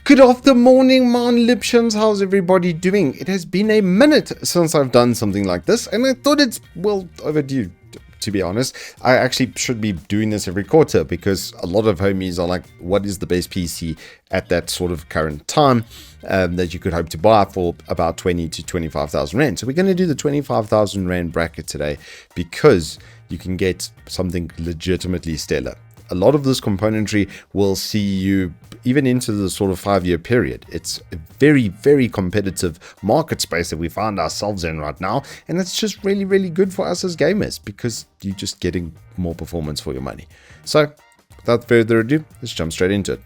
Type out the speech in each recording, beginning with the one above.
Good after morning, man Lipshans. How's everybody doing? It has been a minute since I've done something like this, and I thought it's well overdue, to be honest. I actually should be doing this every quarter because a lot of homies are like, what is the best PC at that sort of current time that you could hope to buy for about 20 to 25,000 Rand. So we're going to do the 25,000 Rand bracket today because you can get something legitimately stellar. A lot of this componentry will see you even into the sort of 5-year period. It's a very, very competitive market space that we find ourselves in right now. And it's just really, really good for us as gamers because you're just getting more performance for your money. So without further ado, let's jump straight into it.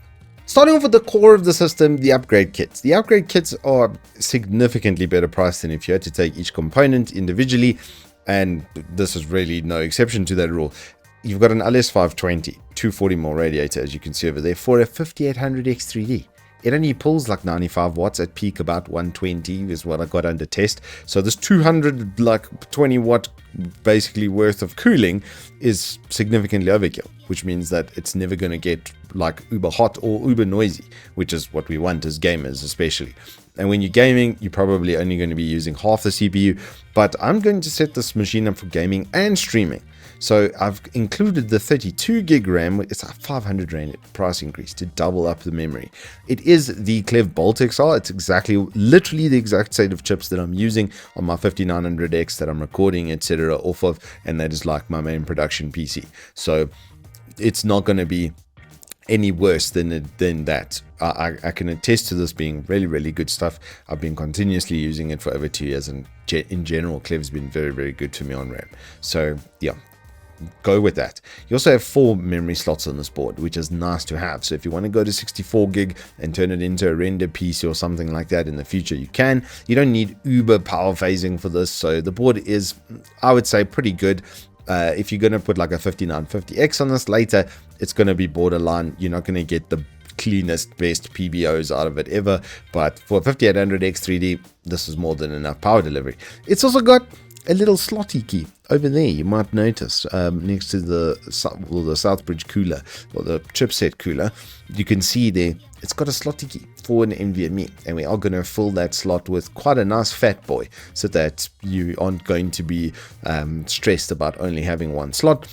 Starting off with the core of the system, the upgrade kits. The upgrade kits are significantly better priced than if you had to take each component individually. And this is really no exception to that rule. You've got an LS520 240mm radiator, as you can see over there, for a 5800X3D. It only pulls like 95 watts at peak, about 120 is what I got under test. So this 200 like 20 watt basically worth of cooling is significantly overkill, which means that it's never going to get like uber hot or uber noisy, which is what we want as gamers especially. And when you're gaming, you're probably only going to be using half the CPU, but I'm going to set this machine up for gaming and streaming. So I've included the 32 gig RAM. It's a 500 Rand price increase to double up the memory. It is the Clev Bolt XR. It's literally the exact set of chips that I'm using on my 5900X that I'm recording, etc. off of, and that is like my main production PC. So it's not going to be any worse than that. I can attest to this being really, really good stuff. I've been continuously using it for over 2 years, and in general, Clev's been very, very good to me on RAM. So yeah, go with that. You also have 4 memory slots on this board, which is nice to have. So if you want to go to 64 gig and turn it into a render PC or something like that in the future, you can. You don't need uber power phasing for this. So the board is, I would say, pretty good. If you're going to put like a 5950X on this later, it's going to be borderline. You're not going to get the cleanest, best PBOs out of it ever. But for 5800X3D, this is more than enough power delivery. It's also got a little slotty key over there, you might notice, next to the Southbridge cooler or the chipset cooler. You can see there it's got a slotty key for an NVMe, and we are going to fill that slot with quite a nice fat boy so that you aren't going to be stressed about only having one slot.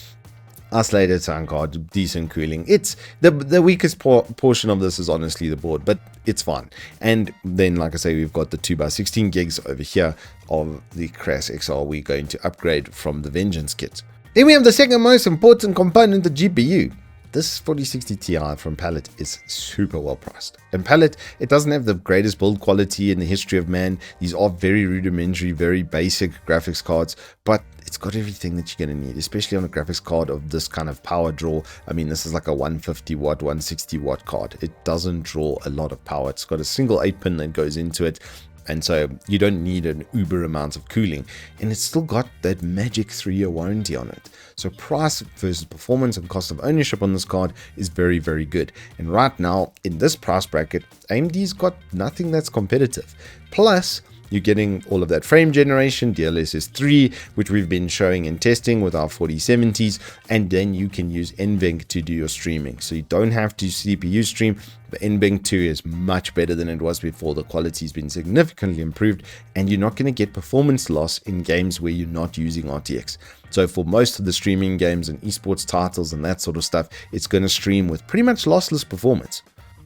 Isolated sound card, decent cooling. It's the weakest portion of this is honestly the board, but it's fine. And then, like I say, we've got the 2x16 gigs over here of the Crass XR we're going to upgrade from the Vengeance kit. Then we have the second most important component, the GPU. This 4060 Ti from Palette is super well priced. And Palette, it doesn't have the greatest build quality in the history of man. These are very rudimentary, very basic graphics cards, but it's got everything that you're going to need, especially on a graphics card of this kind of power draw. I mean, this is like a 150 watt, 160 watt card. It doesn't draw a lot of power. It's got a single 8-pin that goes into it. And so you don't need an uber amount of cooling, and it's still got that magic 3-year warranty on it. So price versus performance and cost of ownership on this card is very, very good. And right now in this price bracket, AMD's got nothing that's competitive. Plus, you're getting all of that frame generation, DLSS 3, which we've been showing and testing with our 4070s, and then you can use NVENC to do your streaming. So you don't have to CPU stream. The NVENC 2 is much better than it was before. The quality's been significantly improved, and you're not going to get performance loss in games where you're not using RTX. So for most of the streaming games and esports titles and that sort of stuff, it's going to stream with pretty much lossless performance.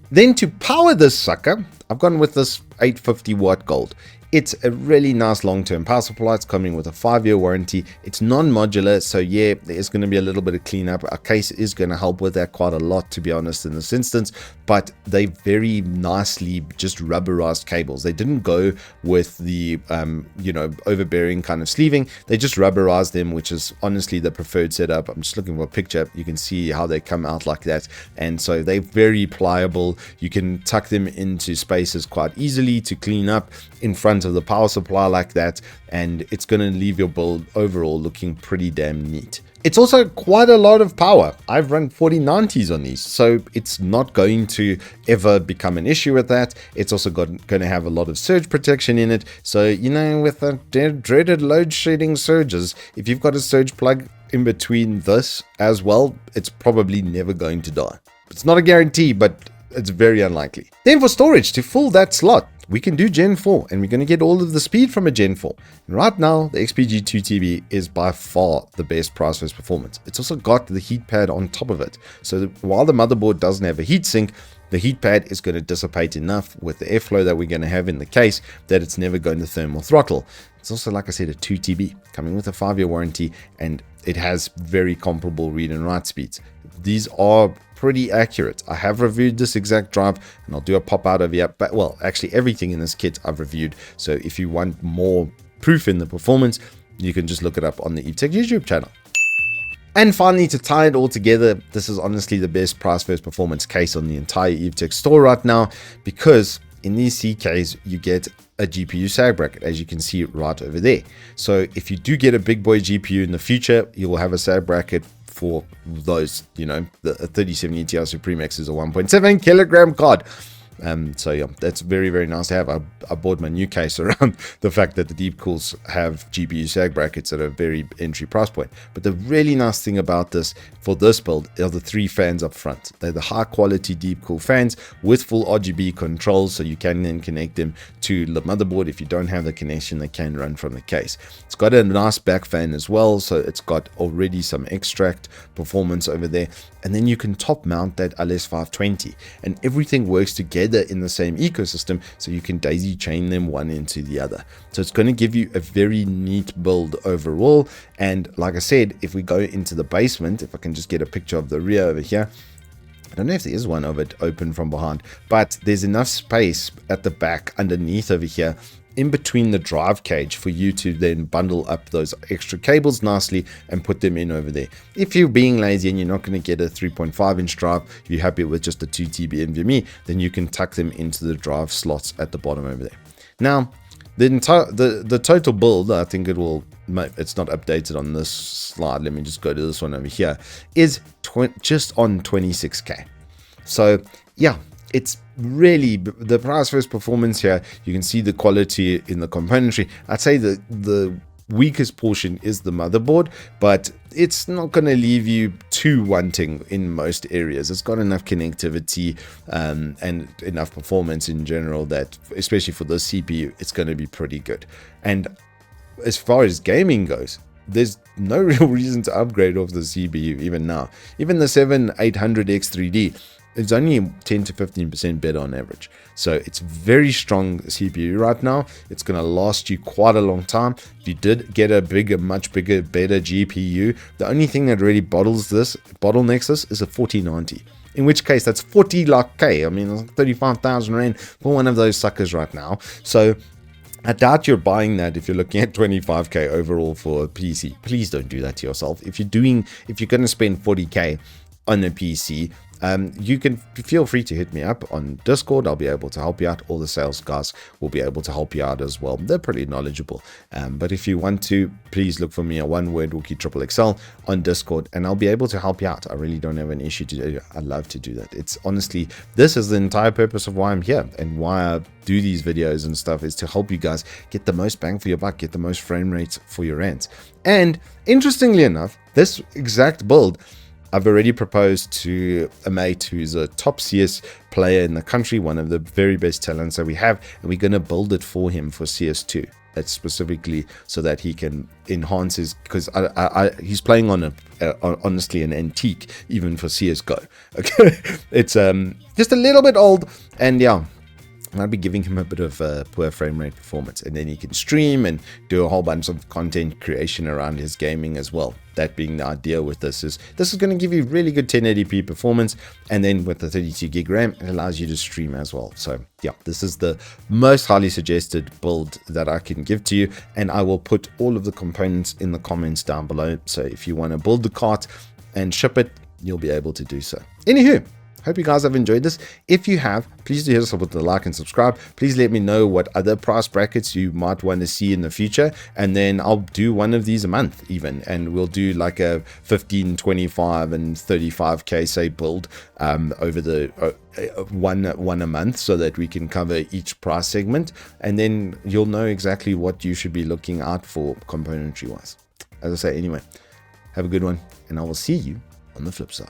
Then to power this sucker, I've gone with this 850 watt gold. It's a really nice long-term power supply. It's coming with a 5-year warranty. It's non-modular, so yeah, there's going to be a little bit of cleanup. Our case is going to help with that quite a lot, to be honest, in this instance, but they very nicely just rubberized cables. They didn't go with the, overbearing kind of sleeving. They just rubberized them, which is honestly the preferred setup. I'm just looking for a picture. You can see how they come out like that, and so they're very pliable. You can tuck them into spaces quite easily to clean up in front of the power supply like that, and it's going to leave your build overall looking pretty damn neat. It's also quite a lot of power. I've run 4090s on these, so it's not going to ever become an issue with that. It's also going to have a lot of surge protection in it. So, with the dreaded load shedding surges, if you've got a surge plug in between this as well, it's probably never going to die. It's not a guarantee, but it's very unlikely. Then for storage, to fill that slot, we can do Gen 4, and we're going to get all of the speed from a Gen 4. And right now, the XPG 2TB is by far the best price versus performance. It's also got the heat pad on top of it. So while the motherboard doesn't have a heat sink, the heat pad is going to dissipate enough with the airflow that we're going to have in the case that it's never going to thermal throttle. It's also, like I said, a 2TB coming with a 5-year warranty, and it has very comparable read and write speeds. These are pretty accurate. I have reviewed this exact drive, and I'll do a pop out of here. But well, actually everything in this kit I've reviewed. So if you want more proof in the performance, you can just look it up on the Evetech YouTube channel. And finally, to tie it all together, this is honestly the best price versus performance case on the entire Evetech store right now, because in these CKs you get a GPU sag bracket, as you can see right over there. So if you do get a big boy GPU in the future, you will have a sag bracket for those, you know, the 3070 Ti Supreme X is a 1.7 kilogram card. So yeah, that's very, very nice to have. I bought my new case around the fact that the deep cools have GPU sag brackets at a very entry price point. But the really nice thing about this for this build are the 3 fans up front. They're the high quality deep cool fans with full RGB controls, so you can then connect them to the motherboard. If you don't have the connection, they can run from the case. It's got a nice back fan as well, so it's got already some extract performance over there. And then you can top mount that LS520, and everything works together in the same ecosystem, so you can daisy chain them one into the other. So it's going to give you a very neat build overall. And like I said, if we go into the basement, if I can just get a picture of the rear over here, I don't know if there is one of it open from behind, but there's enough space at the back underneath over here in between the drive cage for you to then bundle up those extra cables nicely and put them in over there. If you're being lazy and you're not going to get a 3.5 inch drive, you're happy with just a 2TB NVMe, then you can tuck them into the drive slots at the bottom over there. Now, the total build, I think it's not updated on this slide. Let me just go to this one over here, is just on 26K. So yeah, it's really the price versus performance here. You can see the quality in the componentry. I'd say the weakest portion is the motherboard, but it's not going to leave you too wanting in most areas. It's got enough connectivity and enough performance in general that, especially for the CPU, it's going to be pretty good. And as far as gaming goes, there's no real reason to upgrade off the CPU even now. Even the 7800X3D, it's only 10 to 15% better on average. So it's very strong CPU right now. It's going to last you quite a long time. If you did get a bigger, much bigger, better GPU, the only thing that really bottlenecks this is a 4090. In which case, that's 40 lakh K. I mean, 35,000 Rand for one of those suckers right now. So I doubt you're buying that if you're looking at 25K overall for a PC. Please don't do that to yourself. If you're going to spend 40K on a PC, you can feel free to hit me up on Discord. I'll be able to help you out. All the sales guys will be able to help you out as well. They're pretty knowledgeable. But if you want to, please look for me at one word Wookie XXL on Discord, and I'll be able to help you out. I really don't have an issue to do. I love to do that. It's honestly, this is the entire purpose of why I'm here and why I do these videos and stuff, is to help you guys get the most bang for your buck, get the most frame rates for your rands. And interestingly enough, this exact build I've already proposed to a mate who's a top CS player in the country, one of the very best talents that we have, and we're going to build it for him for CS2. That's specifically so that he can enhance his, because he's playing on honestly an antique even for CSGO. Okay, it's just a little bit old, and yeah, I'll be giving him a bit of poor frame rate performance, and then he can stream and do a whole bunch of content creation around his gaming as well. That being the idea with this is going to give you really good 1080p performance, and then with the 32 gig RAM, it allows you to stream as well. So yeah, this is the most highly suggested build that I can give to you, and I will put all of the components in the comments down below. So if you want to build the cart and ship it, you'll be able to do so. Anywho, hope you guys have enjoyed this. If you have, please do hit us up with the like and subscribe. Please let me know what other price brackets you might want to see in the future, and then I'll do one of these a month even, and we'll do like a 15, 25 and 35K say build over the one a month, so that we can cover each price segment, and then you'll know exactly what you should be looking out for componentry wise. As I say, anyway, have a good one, and I will see you on the flip side.